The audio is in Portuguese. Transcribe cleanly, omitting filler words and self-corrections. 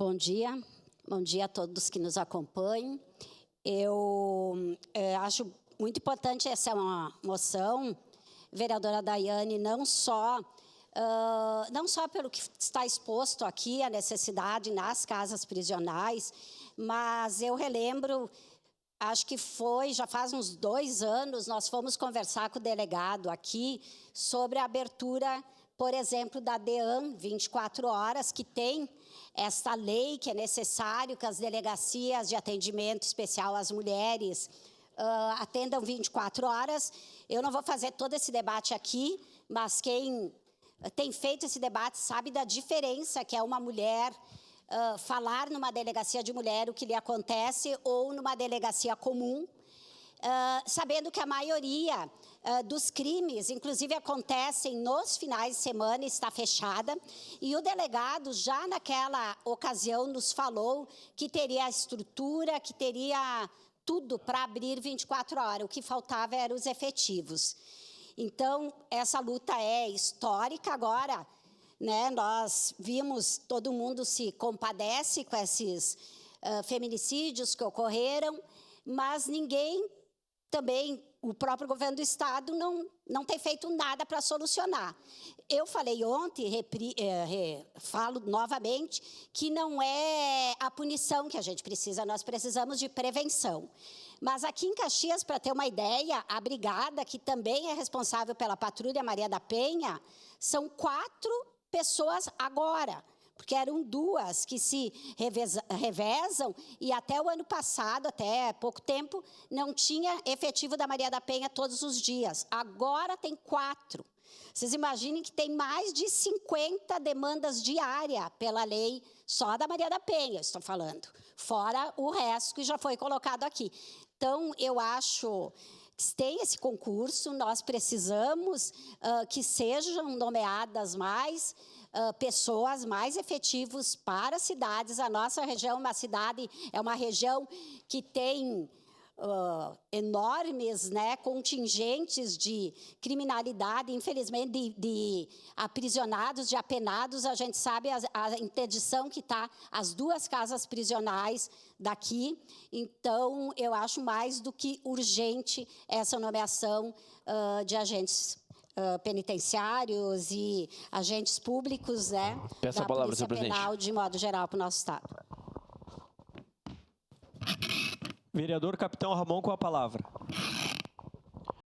Bom dia a todos que nos acompanham. Eu acho muito importante essa moção, vereadora Daiane, não só pelo que está exposto aqui, a necessidade nas casas prisionais, mas eu relembro, acho que já faz uns 2 anos, nós fomos conversar com o delegado aqui sobre a abertura, por exemplo, da DEAN 24 horas, que tem esta lei que é necessário que as delegacias de atendimento especial às mulheres atendam 24 horas. Eu não vou fazer todo esse debate aqui, mas quem tem feito esse debate sabe da diferença que é uma mulher falar numa delegacia de mulher o que lhe acontece ou numa delegacia comum, sabendo que a maioria dos crimes, inclusive, acontecem nos finais de semana, está fechada, e o delegado já naquela ocasião nos falou que teria a estrutura, que teria tudo para abrir 24 horas, o que faltava eram os efetivos. Então, essa luta é histórica agora, né? Nós vimos, todo mundo se compadece com esses feminicídios que ocorreram, mas ninguém também, o próprio governo do Estado não tem feito nada para solucionar. Eu falei ontem, falo novamente, que não é a punição que a gente precisa, nós precisamos de prevenção. Mas aqui em Caxias, para ter uma ideia, a brigada, que também é responsável pela Patrulha Maria da Penha, são 4 pessoas agora, porque eram 2 que se revezam, e até o ano passado, até pouco tempo, não tinha efetivo da Maria da Penha todos os dias. Agora tem 4. Vocês imaginem que tem mais de 50 demandas diárias pela lei, só da Maria da Penha, estou falando, fora o resto que já foi colocado aqui. Então, eu acho que tem esse concurso, nós precisamos que sejam nomeadas mais pessoas, mais efetivos para as cidades. A nossa região é uma região que tem enormes, né, contingentes de criminalidade, infelizmente, de aprisionados, de apenados. A gente sabe a interdição que está as 2 casas prisionais daqui. Então, eu acho mais do que urgente essa nomeação de agentes penitenciários e agentes públicos, né, Peço da a palavra, Polícia senhor presidente. Penal, de modo geral, para o nosso Estado. Vereador Capitão Ramon, com a palavra.